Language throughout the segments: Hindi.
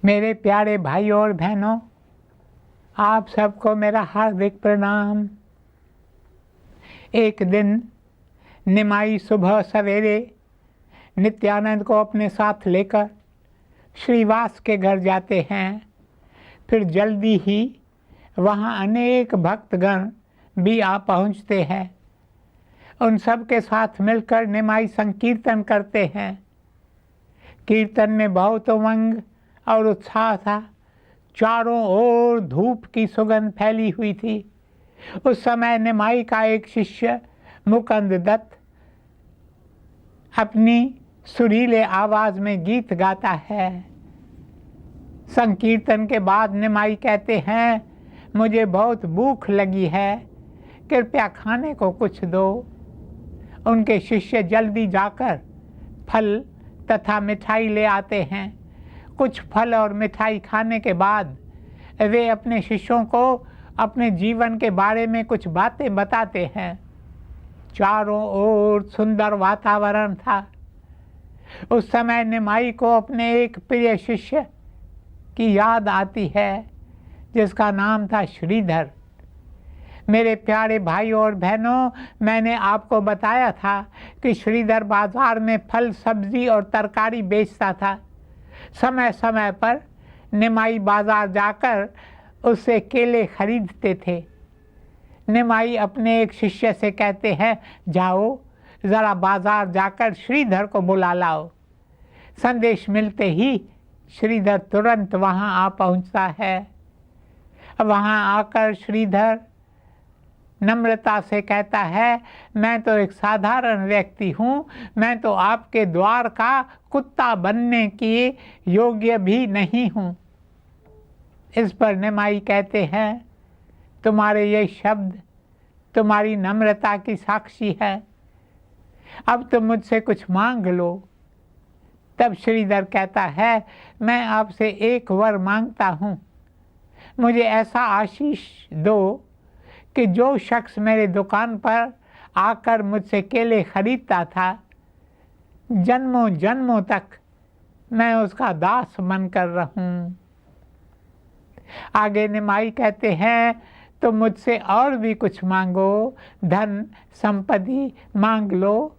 मेरे प्यारे भाइयों और बहनों, आप सबको मेरा हार्दिक प्रणाम। एक दिन निमाई सुबह सवेरे नित्यानंद को अपने साथ लेकर श्रीवास के घर जाते हैं। फिर जल्दी ही वहाँ अनेक भक्तगण भी आ पहुँचते हैं। उन सब के साथ मिलकर निमाई संकीर्तन करते हैं। कीर्तन में बहुत उमंग और उत्साह था। चारों ओर धूप की सुगंध फैली हुई थी। उस समय निमाई का एक शिष्य मुकुंद दत्त अपनी सुरीले आवाज में गीत गाता है। संकीर्तन के बाद निमाई कहते हैं, मुझे बहुत भूख लगी है, कृपया खाने को कुछ दो। उनके शिष्य जल्दी जाकर फल तथा मिठाई ले आते हैं। कुछ फल और मिठाई खाने के बाद वे अपने शिष्यों को अपने जीवन के बारे में कुछ बातें बताते हैं। चारों ओर सुंदर वातावरण था। उस समय निमाई को अपने एक प्रिय शिष्य की याद आती है, जिसका नाम था श्रीधर। मेरे प्यारे भाइयों और बहनों, मैंने आपको बताया था कि श्रीधर बाजार में फल, सब्जी और तरकारी बेचता था। समय समय पर निमाई बाजार जाकर उससे केले खरीदते थे। निमाई अपने एक शिष्य से कहते हैं, जाओ ज़रा बाजार जाकर श्रीधर को बुला लाओ। संदेश मिलते ही श्रीधर तुरंत वहाँ आ पहुँचता है। वहाँ आकर श्रीधर नम्रता से कहता है, मैं तो एक साधारण व्यक्ति हूँ, मैं तो आपके द्वार का कुत्ता बनने के योग्य भी नहीं हूँ। इस पर निमाई कहते हैं, तुम्हारे ये शब्द तुम्हारी नम्रता की साक्षी है। अब तुम मुझसे कुछ मांग लो। तब श्रीधर कहता है, मैं आपसे एक वर मांगता हूँ। मुझे ऐसा आशीष दो कि जो शख्स मेरे दुकान पर आकर मुझसे केले खरीदता था, जन्मों जन्मों तक मैं उसका दास बनकर रहूं। आगे निमाई कहते हैं, तो मुझसे और भी कुछ मांगो, धन संपत्ति मांग लो।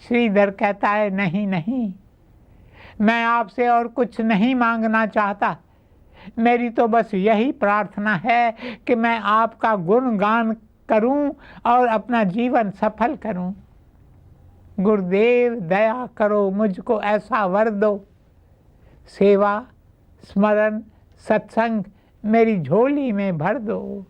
श्रीधर कहता है, नहीं नहीं, मैं आपसे और कुछ नहीं मांगना चाहता। मेरी तो बस यही प्रार्थना है कि मैं आपका गुणगान करूं और अपना जीवन सफल करूं। गुरुदेव दया करो, मुझको ऐसा वर दो। सेवा, स्मरण, सत्संग मेरी झोली में भर दो।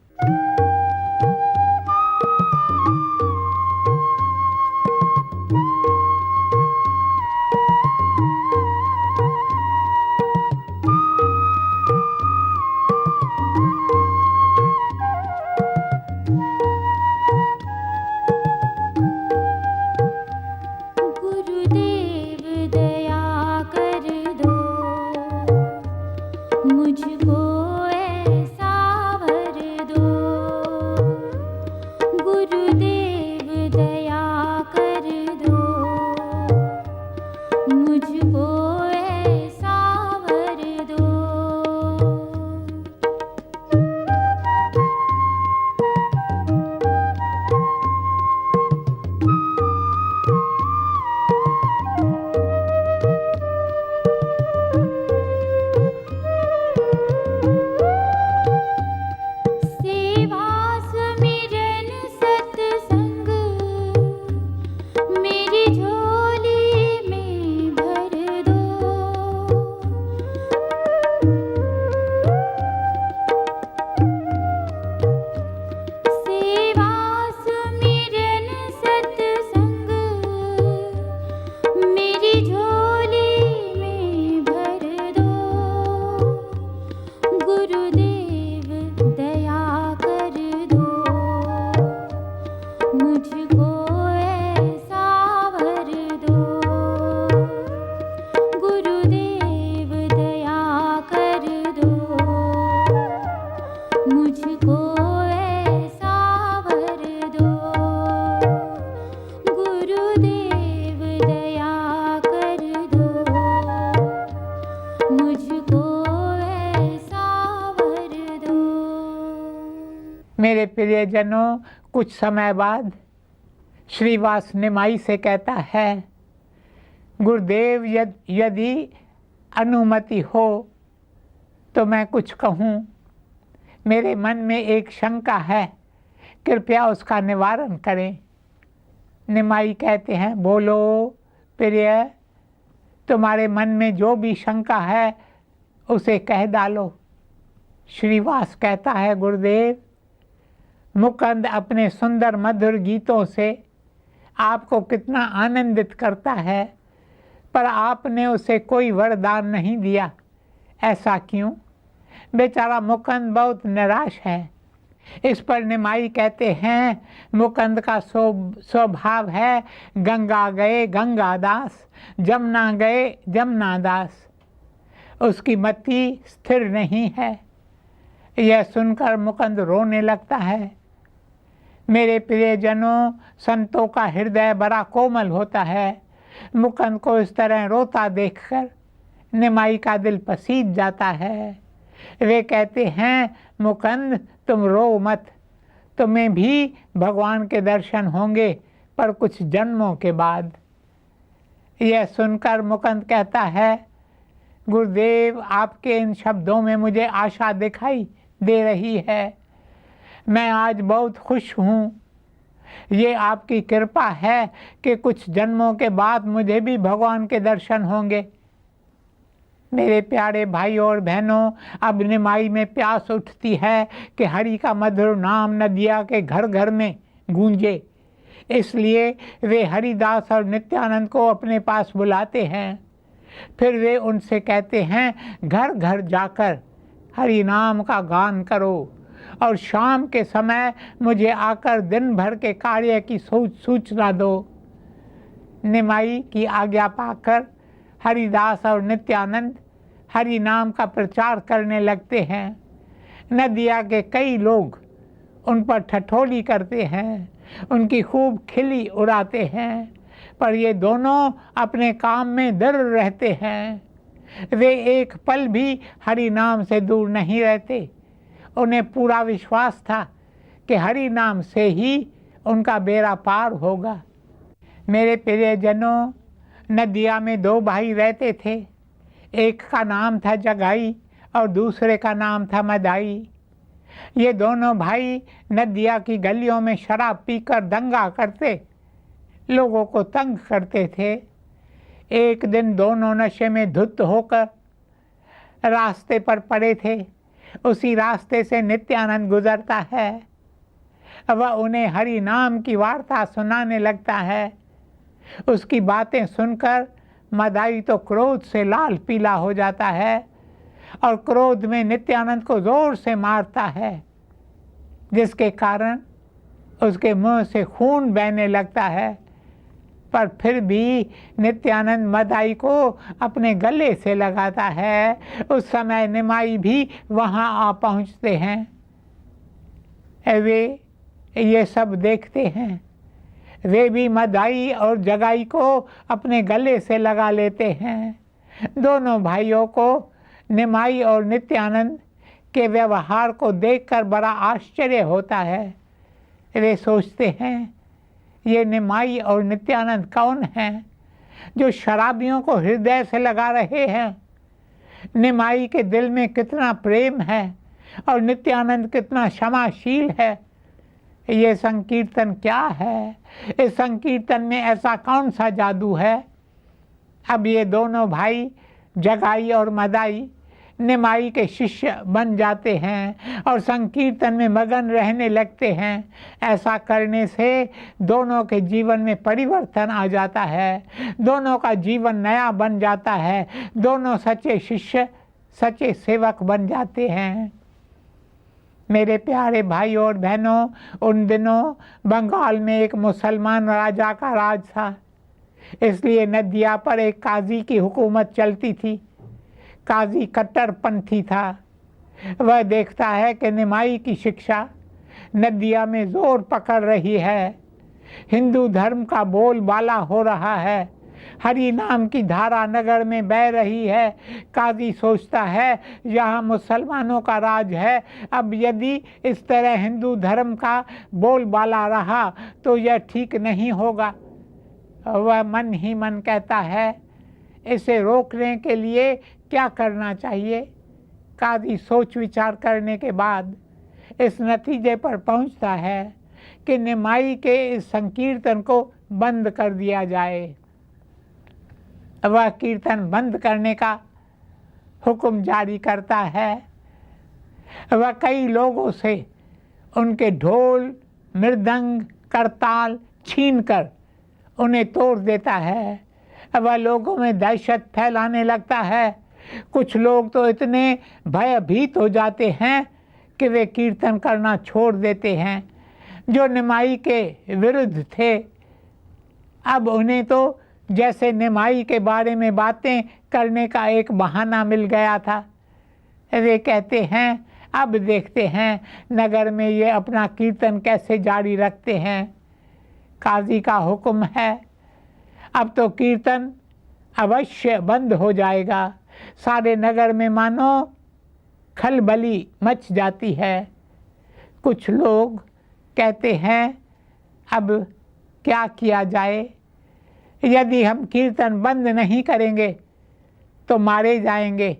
मुझको मेरे प्रियजनों, कुछ समय बाद श्रीवास निमाई से कहता है, गुरुदेव यदि अनुमति हो तो मैं कुछ कहूँ। मेरे मन में एक शंका है, कृपया उसका निवारण करें। निमाई कहते हैं, बोलो प्रिय, तुम्हारे मन में जो भी शंका है उसे कह डालो। श्रीवास कहता है, गुरुदेव, मुकुंद अपने सुंदर मधुर गीतों से आपको कितना आनंदित करता है, पर आपने उसे कोई वरदान नहीं दिया, ऐसा क्यों? बेचारा मुकुंद बहुत निराश है। इस पर निमाई कहते हैं, मुकुंद का स्वभाव है, गंगा गए गंगादास, जमुना गए जमुनादास। उसकी मति स्थिर नहीं है। यह सुनकर मुकुंद रोने लगता है। मेरे प्रियजनों, संतों का हृदय बड़ा कोमल होता है। मुकुंद को इस तरह रोता देखकर निमाई का दिल पसीज जाता है। वे कहते हैं, मुकुंद तुम रो मत, तुम्हें भी भगवान के दर्शन होंगे, पर कुछ जन्मों के बाद। यह सुनकर मुकुंद कहता है, गुरुदेव, आपके इन शब्दों में मुझे आशा दिखाई दे रही है। मैं आज बहुत खुश हूँ। ये आपकी कृपा है कि कुछ जन्मों के बाद मुझे भी भगवान के दर्शन होंगे। मेरे प्यारे भाइयों और बहनों, अब निमाई में प्यास उठती है कि हरि का मधुर नाम नदिया के घर घर में गूंजे। इसलिए वे हरिदास और नित्यानंद को अपने पास बुलाते हैं। फिर वे उनसे कहते हैं, घर घर जाकर हरि नाम का गान करो और शाम के समय मुझे आकर दिन भर के कार्य की सूचना दो। निमाई की आज्ञा पाकर हरिदास और नित्यानंद हरि नाम का प्रचार करने लगते हैं। नदिया के कई लोग उन पर ठठोली करते हैं, उनकी खूब खिल्ली उड़ाते हैं, पर ये दोनों अपने काम में दृढ़ रहते हैं। वे एक पल भी हरि नाम से दूर नहीं रहते। उन्हें पूरा विश्वास था कि हरि नाम से ही उनका बेड़ा पार होगा। मेरे प्रियजनों, नदिया में दो भाई रहते थे। एक का नाम था जगाई और दूसरे का नाम था मदाई। ये दोनों भाई नदिया की गलियों में शराब पीकर दंगा करते, लोगों को तंग करते थे। एक दिन दोनों नशे में धुत होकर रास्ते पर पड़े थे। उसी रास्ते से नित्यानंद गुजरता है। वह उन्हें हरि नाम की वार्ता सुनाने लगता है। उसकी बातें सुनकर मदाई तो क्रोध से लाल पीला हो जाता है और क्रोध में नित्यानंद को जोर से मारता है, जिसके कारण उसके मुंह से खून बहने लगता है। पर फिर भी नित्यानंद मदाई को अपने गले से लगाता है। उस समय निमाई भी वहां आ पहुंचते हैं। वे ये सब देखते हैं। वे भी मदाई और जगाई को अपने गले से लगा लेते हैं। दोनों भाइयों को निमाई और नित्यानंद के व्यवहार को देखकर बड़ा आश्चर्य होता है। वे सोचते हैं, ये निमाई और नित्यानंद कौन हैं जो शराबियों को हृदय से लगा रहे हैं? निमाई के दिल में कितना प्रेम है और नित्यानंद कितना क्षमाशील है। ये संकीर्तन क्या है? इस संकीर्तन में ऐसा कौन सा जादू है? अब ये दोनों भाई जगाई और मदाई निमाई के शिष्य बन जाते हैं और संकीर्तन में मगन रहने लगते हैं। ऐसा करने से दोनों के जीवन में परिवर्तन आ जाता है। दोनों का जीवन नया बन जाता है। दोनों सच्चे शिष्य, सच्चे सेवक बन जाते हैं। मेरे प्यारे भाइयों और बहनों, उन दिनों बंगाल में एक मुसलमान राजा का राज था। इसलिए नदिया पर एक काजी की हुकूमत चलती थी। काजी कट्टरपंथी था। वह देखता है कि निमाई की शिक्षा नदिया में जोर पकड़ रही है, हिंदू धर्म का बोलबाला हो रहा है हरि नाम की धारा नगर में बह रही है। काजी सोचता है यहाँ मुसलमानों का राज है, अब यदि इस तरह हिंदू धर्म का बोलबाला रहा तो यह ठीक नहीं होगा। वह मन ही मन कहता है इसे रोकने के लिए क्या करना चाहिए। काजी सोच विचार करने के बाद इस नतीजे पर पहुंचता है कि निमाई के इस संकीर्तन को बंद कर दिया जाए। वह कीर्तन बंद करने का हुक्म जारी करता है। वह कई लोगों से उनके ढोल, मृदंग, करताल छीनकर उन्हें तोड़ देता है। वह लोगों में दहशत फैलाने लगता है। कुछ लोग तो इतने भयभीत हो जाते हैं कि वे कीर्तन करना छोड़ देते हैं। जो निमाई के विरुद्ध थे, अब उन्हें तो जैसे निमाई के बारे में बातें करने का एक बहाना मिल गया था। वे कहते हैं अब देखते हैं नगर में ये अपना कीर्तन कैसे जारी रखते हैं। काजी का हुक्म है अब तो कीर्तन अवश्य बंद हो जाएगा। सारे नगर में मानो खलबली मच जाती है। कुछ लोग कहते हैं अब क्या किया जाए, यदि हम कीर्तन बंद नहीं करेंगे तो मारे जाएंगे।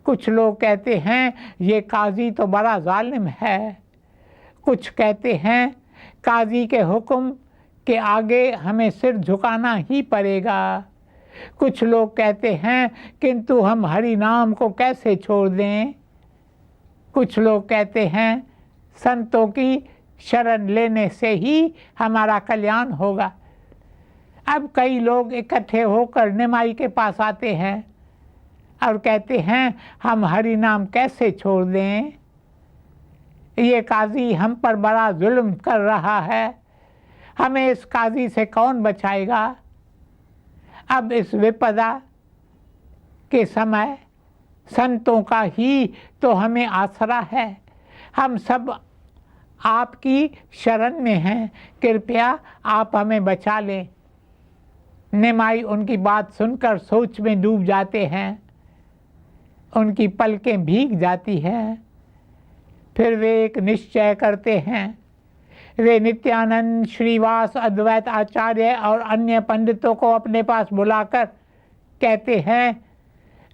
कुछ लोग कहते हैं ये काजी तो बड़ा जालिम है। कुछ कहते हैं काजी के हुक्म के आगे हमें सिर झुकाना ही पड़ेगा। कुछ लोग कहते हैं किंतु हम हरि नाम को कैसे छोड़ दें। कुछ लोग कहते हैं संतों की शरण लेने से ही हमारा कल्याण होगा। अब कई लोग इकट्ठे होकर निमाई के पास आते हैं और कहते हैं हम हरि नाम कैसे छोड़ दें, ये काजी हम पर बड़ा जुल्म कर रहा है, हमें इस काजी से कौन बचाएगा। अब इस विपदा के समय संतों का ही तो हमें आसरा है। हम सब आपकी शरण में हैं, कृपया आप हमें बचा लें। निमाई उनकी बात सुनकर सोच में डूब जाते हैं। उनकी पलकें भीग जाती हैं। फिर वे एक निश्चय करते हैं। वे नित्यानंद, श्रीवास, अद्वैत आचार्य और अन्य पंडितों को अपने पास बुलाकर कहते हैं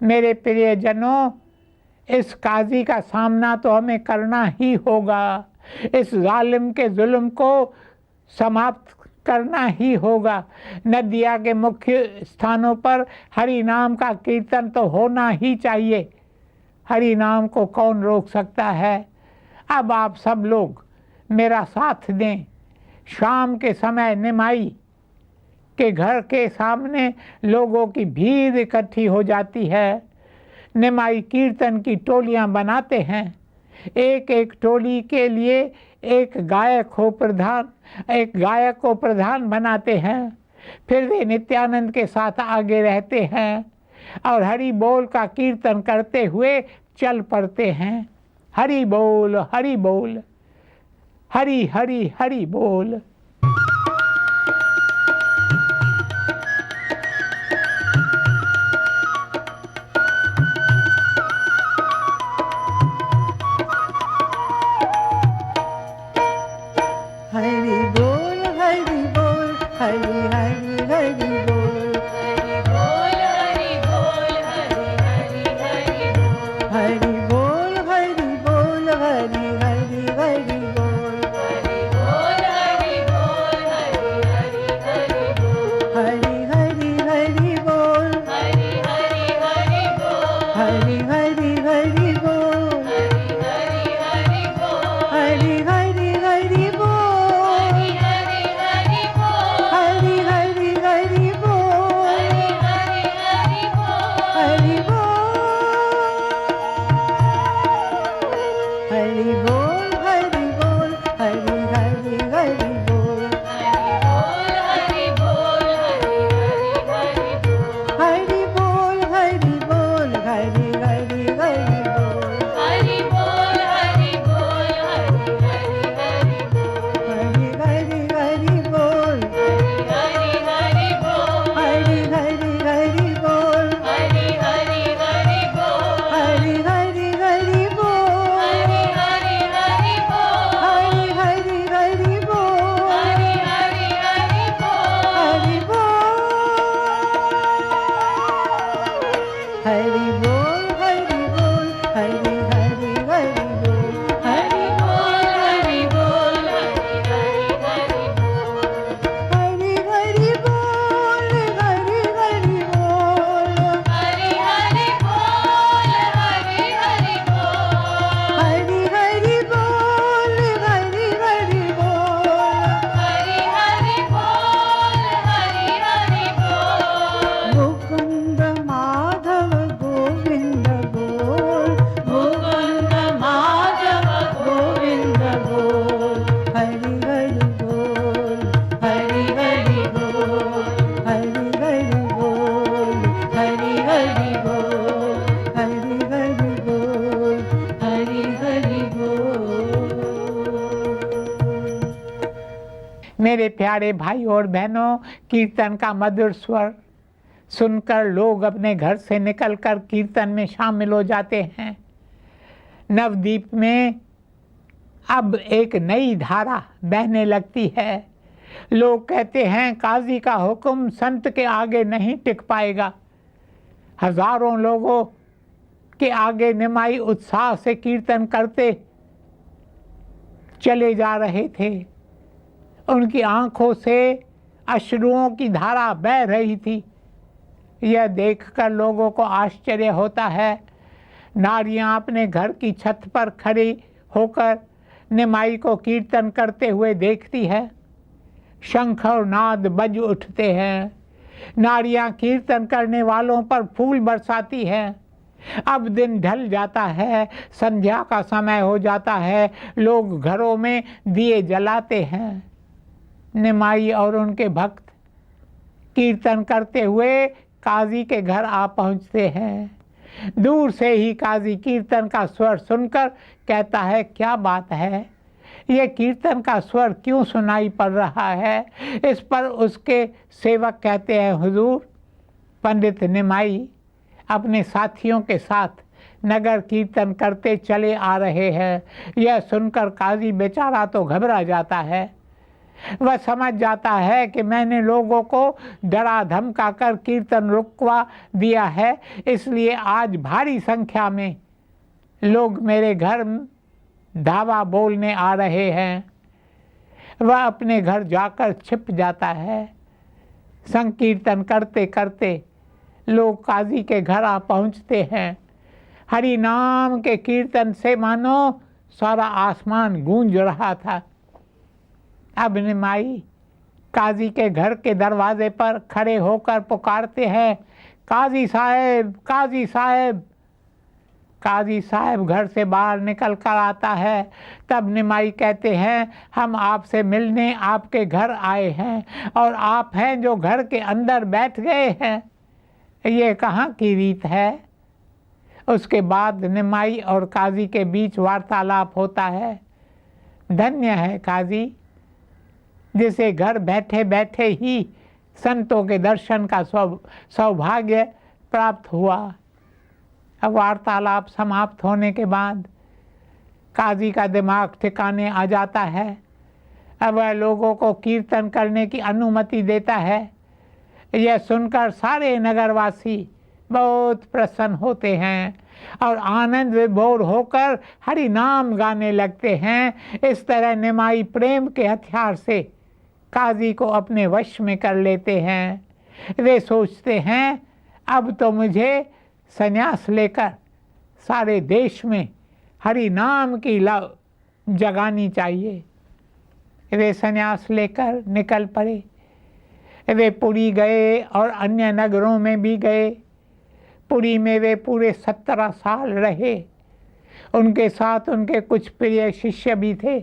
मेरे प्रियजनों, इस काजी का सामना तो हमें करना ही होगा। इस जालिम के जुल्म को समाप्त करना ही होगा। नदिया के मुख्य स्थानों पर हरि नाम का कीर्तन तो होना ही चाहिए। हरि नाम को कौन रोक सकता है। अब आप सब लोग मेरा साथ दें। शाम के समय निमाई के घर के सामने लोगों की भीड़ इकट्ठी हो जाती है। निमाई कीर्तन की टोलियां बनाते हैं। एक एक टोली के लिए एक गायक को प्रधान बनाते हैं। फिर वे नित्यानंद के साथ आगे रहते हैं और हरि बोल का कीर्तन करते हुए चल पड़ते हैं। हरि बोल, हरि बोल, हरि हरि हरि बोल। हरि हरि बोल। मेरे प्यारे भाई और बहनों, कीर्तन का मधुर स्वर सुनकर लोग अपने घर से निकलकर कीर्तन में शामिल हो जाते हैं। नवद्वीप में अब एक नई धारा बहने लगती है। लोग कहते हैं काजी का हुक्म संत के आगे नहीं टिक पाएगा। हजारों लोगों के आगे निमाई उत्साह से कीर्तन करते चले जा रहे थे। उनकी आंखों से अश्रुओं की धारा बह रही थी। यह देखकर लोगों को आश्चर्य होता है। नारियां अपने घर की छत पर खड़ी होकर निमाई को कीर्तन करते हुए देखती है। शंख और नाद बज उठते हैं। नारियां कीर्तन करने वालों पर फूल बरसाती हैं। अब दिन ढल जाता है, संध्या का समय हो जाता है। लोग घरों में दिए जलाते हैं। निमाई और उनके भक्त कीर्तन करते हुए काजी के घर आ पहुंचते हैं। दूर से ही काजी कीर्तन का स्वर सुनकर कहता है, क्या बात है, ये कीर्तन का स्वर क्यों सुनाई पड़ रहा है? इस पर उसके सेवक कहते हैं, हुजूर, पंडित निमाई अपने साथियों के साथ नगर कीर्तन करते चले आ रहे हैं। यह सुनकर काजी बेचारा तो घबरा जाता है। वह समझ जाता है कि मैंने लोगों को डरा धमका कर कीर्तन रुकवा दिया है, इसलिए आज भारी संख्या में लोग मेरे घर धावा बोलने आ रहे हैं। वह अपने घर जाकर छिप जाता है। संकीर्तन करते करते लोग काजी के घर आ पहुंचते हैं। हरि नाम के कीर्तन से मानो सारा आसमान गूंज रहा था। अब निमाई काजी के घर के दरवाजे पर खड़े होकर पुकारते हैं, काजी साहब, काजी साहब। काजी साहब घर से बाहर निकल कर आता है। तब निमाई कहते हैं, हम आपसे मिलने आपके घर आए हैं और आप हैं जो घर के अंदर बैठ गए हैं। ये कहाँ की रीत है? उसके बाद निमाई और काजी के बीच वार्तालाप होता है। धन्य है काजी, जिसे घर बैठे बैठे ही संतों के दर्शन का सौभाग्य प्राप्त हुआ। अब वार्तालाप समाप्त होने के बाद काजी का दिमाग ठिकाने आ जाता है। अब वह लोगों को कीर्तन करने की अनुमति देता है। यह सुनकर सारे नगरवासी बहुत प्रसन्न होते हैं और आनंद विभोर होकर हरि नाम गाने लगते हैं। इस तरह निमाई प्रेम के हथियार से काजी को अपने वश में कर लेते हैं। वे सोचते हैं, अब तो मुझे संन्यास लेकर सारे देश में हरि नाम की लौ जगानी चाहिए। वे संन्यास लेकर निकल पड़े। वे पुरी गए और अन्य नगरों में भी गए। पुरी में वे पूरे 17 साल रहे। उनके साथ उनके कुछ प्रिय शिष्य भी थे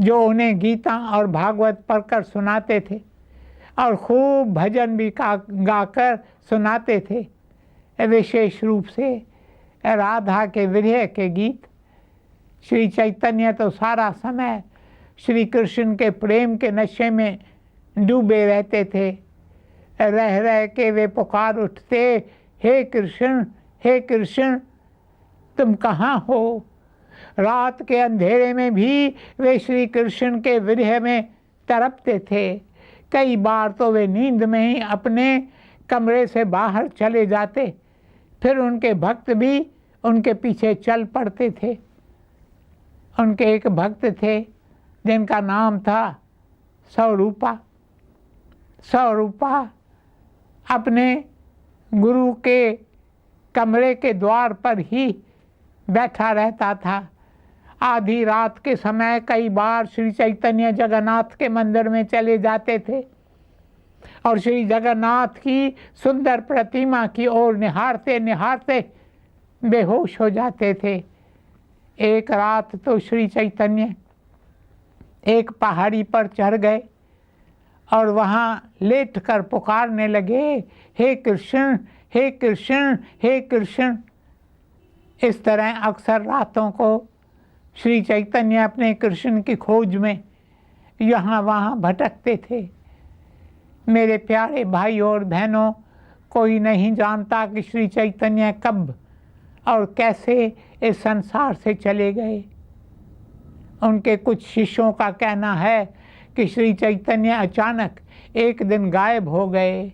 जो उन्हें गीता और भागवत पढ़कर सुनाते थे और खूब भजन भी गाकर सुनाते थे। विशेष रूप से राधा के विरह के गीत। श्री चैतन्य तो सारा समय श्री कृष्ण के प्रेम के नशे में डूबे रहते थे। रह रह के वे पुकार उठते, हे कृष्ण, हे कृष्ण, तुम कहाँ हो? रात के अंधेरे में भी वे श्री कृष्ण के विरह में तड़पते थे। कई बार तो वे नींद में ही अपने कमरे से बाहर चले जाते। फिर उनके भक्त भी उनके पीछे चल पड़ते थे। उनके एक भक्त थे जिनका नाम था स्वरूपा। स्वरूपा अपने गुरु के कमरे के द्वार पर ही बैठा रहता था। आधी रात के समय कई बार श्री चैतन्य जगन्नाथ के मंदिर में चले जाते थे और श्री जगन्नाथ की सुंदर प्रतिमा की ओर निहारते निहारते बेहोश हो जाते थे। एक रात तो श्री चैतन्य एक पहाड़ी पर चढ़ गए और वहाँ लेटकर पुकारने लगे, हे कृष्ण, हे कृष्ण, हे कृष्ण। इस तरह अक्सर रातों को श्री चैतन्य अपने कृष्ण की खोज में यहाँ वहाँ भटकते थे। मेरे प्यारे भाई और बहनों, कोई नहीं जानता कि श्री चैतन्य कब और कैसे इस संसार से चले गए। उनके कुछ शिष्यों का कहना है कि श्री चैतन्य अचानक एक दिन गायब हो गए।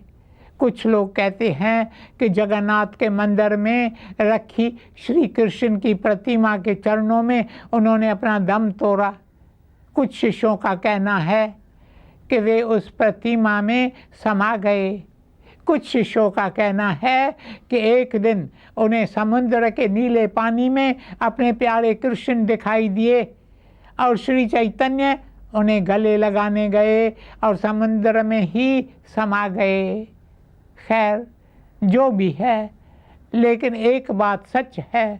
कुछ लोग कहते हैं कि जगन्नाथ के मंदिर में रखी श्री कृष्ण की प्रतिमा के चरणों में उन्होंने अपना दम तोड़ा। कुछ शिष्यों का कहना है कि वे उस प्रतिमा में समा गए। कुछ शिष्यों का कहना है कि एक दिन उन्हें समुद्र के नीले पानी में अपने प्यारे कृष्ण दिखाई दिए और श्री चैतन्य उन्हें गले लगाने गए और समुद्र में ही समा गए। खैर, जो भी है, लेकिन एक बात सच है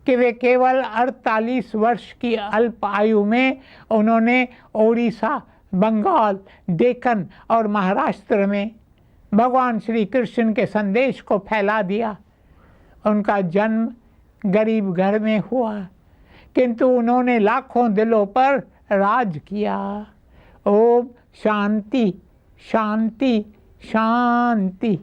कि वे केवल 48 वर्ष की अल्प आयु में उन्होंने ओडिशा, बंगाल, डेक्कन और महाराष्ट्र में भगवान श्री कृष्ण के संदेश को फैला दिया। उनका जन्म गरीब घर में हुआ, किंतु उन्होंने लाखों दिलों पर राज किया। ओम शांति शांति शांति।